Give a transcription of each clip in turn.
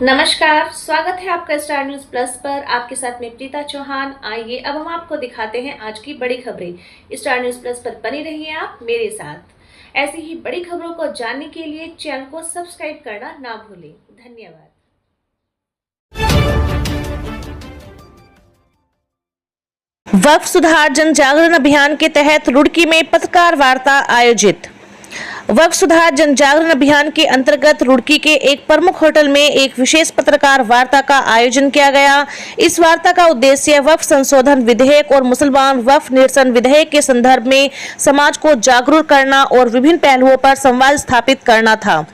नमस्कार, स्वागत है आपका स्टार न्यूज प्लस पर। आपके साथ में प्रीता चौहान। आइए अब हम आपको दिखाते हैं आज की बड़ी खबरें। स्टार न्यूज प्लस पर बने रहिए आप मेरे साथ। ऐसी ही बड़ी खबरों को जानने के लिए चैनल को सब्सक्राइब करना ना भूलें। धन्यवाद। वक्फ सुधार जन जागरण अभियान के तहत रुड़की में पत्रकार वार्ता आयोजित। वक्फ सुधार जन जागरण अभियान के अंतर्गत रुड़की के एक प्रमुख होटल में एक विशेष पत्रकार वार्ता का आयोजन किया गया। इस वार्ता का उद्देश्य वक्फ संशोधन विधेयक और मुसलमान वक्फ निरसन विधेयक के संदर्भ में समाज को जागरूक करना और विभिन्न पहलुओं पर संवाद स्थापित करना था।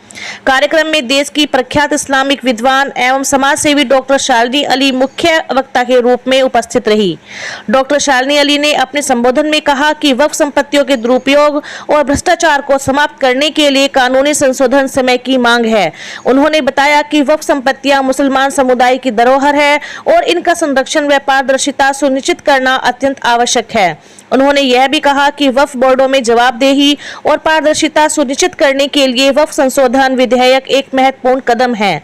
कार्यक्रम में देश की प्रख्यात इस्लामिक विद्वान एवं समाज सेवी डॉक्टर शालिनी अली मुख्य वक्ता के रूप में उपस्थित रही। डॉक्टर शालिनी अली ने अपने संबोधन में कहा कि वक्फ संपत्तियों के दुरुपयोग और भ्रष्टाचार को समाप्त करने के लिए कानूनी संशोधन समय की मांग है। उन्होंने बताया कि वक्फ संपत्तियां मुसलमान समुदाय की धरोहर है और इनका संरक्षण व पारदर्शिता सुनिश्चित करना अत्यंत आवश्यक है। उन्होंने यह भी कहा कि वक्फ बोर्डों में जवाबदेही और पारदर्शिता सुनिश्चित करने के लिए वक्फ संशोधन विधेयक एक महत्वपूर्ण कदम है।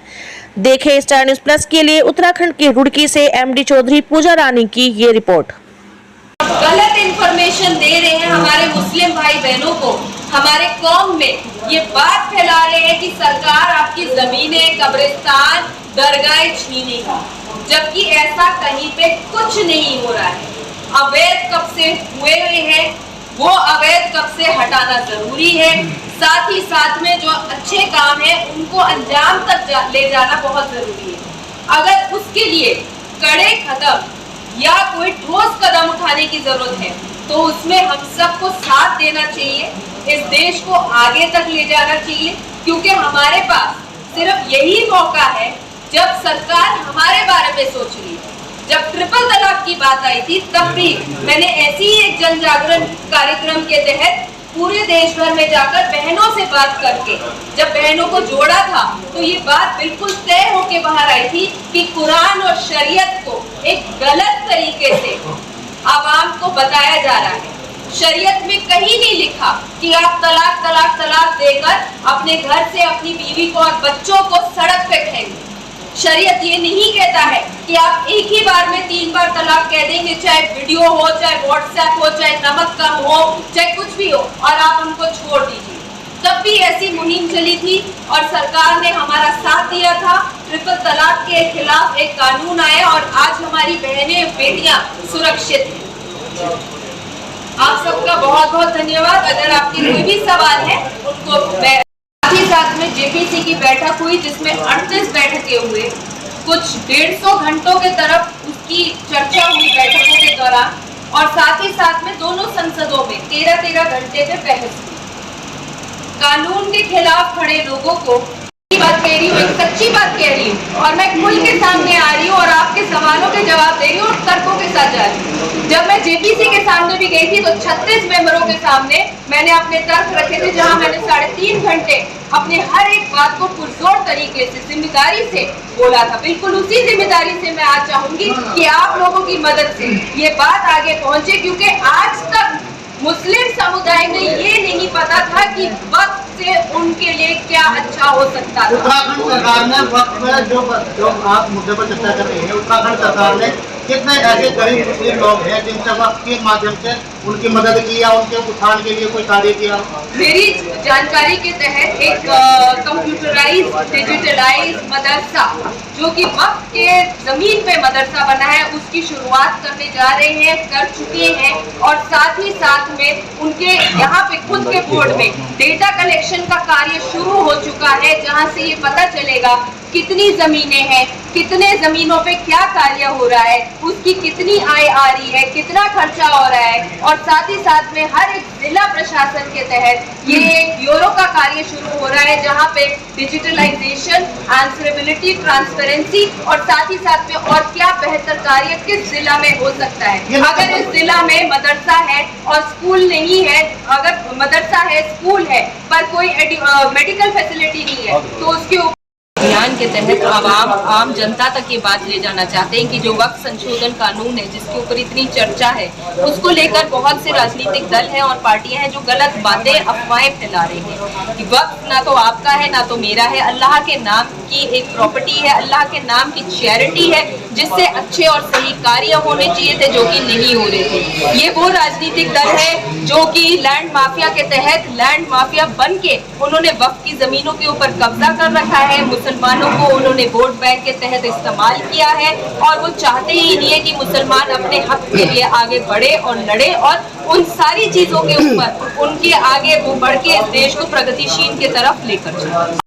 देखें स्टार न्यूज प्लस के लिए उत्तराखंड के रुड़की से एमडी चौधरी पूजा रानी की ये रिपोर्ट। गलत इंफॉर्मेशन दे रहे हैं हमारे मुस्लिम भाई बहनों को, हमारे कौम में ये बात फैला रहे हैं कि सरकार आपकी जमीनें, कब्रिस्तान, दरगाहें छीनेगी, जबकि ऐसा कहीं पे कुछ नहीं हो रहा है। अवैध कब्जे हुए हैं, वो अवैध कब्जे हटाना जरूरी है। साथ ही साथ में जो अच्छे काम है उनको अंजाम तक ले जाना बहुत जरूरी है। अगर उसके लिए कड़े कदम या कोई ठोस कदम उठाने की जरूरत है तो उसमें हम सबको साथ देना चाहिए, इस देश को आगे तक ले जाना चाहिए, क्योंकि हमारे पास सिर्फ यही मौका है जब सरकार हमारे बारे में सोच रही है। जब ट्रिपल तलाक की बात आई थी तब भी मैंने ऐसी ही एक जन जागरण कार्यक्रम के तहत पूरे देश भर में जाकर बहनों से बात करके जब बहनों को जोड़ा था तो ये बात बिल्कुल तय होके बाहर आई थी कि कुरान और शरीयत को एक गलत तरीके से आवाम को बताया जा रहा है। शरीयत में कहीं नहीं लिखा कि आप तलाक तलाक तलाक देकर अपने घर से अपनी बीवी को और बच्चों को सड़क पे फेंकें। शरीयत ये नहीं कहता है कि आप एक ही बार में 3 बार तलाक कह देंगे, चाहे वीडियो हो, चाहे व्हाट्सएप हो, चाहे नमक कम हो, चाहे कुछ भी हो, और आप उनको छोड़ दीजिए। तब भी ऐसी मुहिम चली थी और सरकार ने हमारा साथ दिया था। ट्रिपल तलाक के खिलाफ एक कानून आया और आज हमारी बहनें बेटियां सुरक्षित हैं। आप सबका बहुत बहुत धन्यवाद। अगर आपके कोई भी सवाल है उनको साथ में जेपीसी की बैठक हुई जिसमें 38 बैठकें हुए, कुछ 150 घंटों के तरफ उसकी चर्चा हुई बैठकों के दौरान, और साथ ही साथ में दोनों संसदों में 13-13 घंटे पे बहस हुई। कानून के खिलाफ खड़े लोगों को बात कह रही हूँ, एक सच्ची बात कह रही हूँ, और मैं खुल के सामने आ रही हूँ और आपके सवालों के जवाब दे रही हूँ और तर्कों के साथ जा रही हूँ। जब मैं जेपीसी के सामने भी गई थी तो 36 मेंबरों के सामने मैंने अपने तर्क रखे थे, जहाँ मैंने 3.5 घंटे अपने हर एक बात को पुरजोर तरीके से जिम्मेदारी से बोला था। बिल्कुल उसी जिम्मेदारी से मैं आज चाहूंगी कि आप लोगों की मदद से ये बात आगे पहुंचे, क्योंकि आज तक मुस्लिम समुदाय में ये नहीं पता था कि वक्त से उनके लिए क्या अच्छा हो सकता है। उत्तराखंड सरकार ने वक्त में जो आप मुद्दे पर चर्चा कर रही है, उत्तराखंड सरकार ने कितने ऐसे गरीब मुस्लिम लोग हैं जिनसे वक्त के माध्यम से उनकी मदद की या उनके उत्थान के लिए कोई कार्य किया? मेरी जानकारी के तहत एक कंप्यूटराइज डिजिटलाइज मदरसा जो कि वक्त के जमीन पे मदरसा बना है उसकी शुरुआत करने जा रहे हैं, कर चुके हैं, और साथ ही साथ में उनके यहाँ पे खुद के बोर्ड में डेटा कलेक्शन का कार्य शुरू हो चुका है, जहाँ से ये पता चलेगा कितनी जमीनें हैं, कितने जमीनों पे क्या कार्य हो रहा है, उसकी कितनी आय आ रही है, कितना खर्चा हो रहा है, और साथ ही साथ में हर एक जिला प्रशासन के तहत ये ब्यूरो का कार्य शुरू हो रहा है, जहाँ पे डिजिटलाइजेशन, आंसरेबिलिटी, ट्रांसपेरेंसी और साथ ही साथ में और क्या बेहतर कार्य किस जिला में हो सकता है। अगर इस जिला में मदरसा है और स्कूल नहीं है, अगर मदरसा है, स्कूल है, पर कोई मेडिकल फैसिलिटी नहीं है, तो उसके अभियान के तहत आम जनता तक ये बात ले जाना चाहते हैं कि जो वक्त संशोधन कानून है जिसके ऊपर इतनी चर्चा है, उसको लेकर बहुत से राजनीतिक दल हैं और पार्टियां हैं जो गलत बातें, अफवाहें फैला रही हैं कि वक्त ना तो आपका है ना तो मेरा है, अल्लाह के नाम की एक प्रॉपर्टी है, अल्लाह के नाम की चैरिटी है, जिससे अच्छे और सही कार्य होने चाहिए थे जो कि नहीं हो रहे थे। ये वो राजनीतिक दल है जो कि लैंड माफिया के तहत लैंड माफिया बन के उन्होंने वक्फ की जमीनों के ऊपर कब्जा कर रखा है, मुसलमानों को उन्होंने वोट बैंक के तहत इस्तेमाल किया है और वो चाहते ही नहीं है कि मुसलमान अपने हक के लिए आगे बढ़े और लड़े और उन सारी चीजों के ऊपर उनके आगे वो बढ़ के इस देश को प्रगतिशील की तरफ लेकर जाए।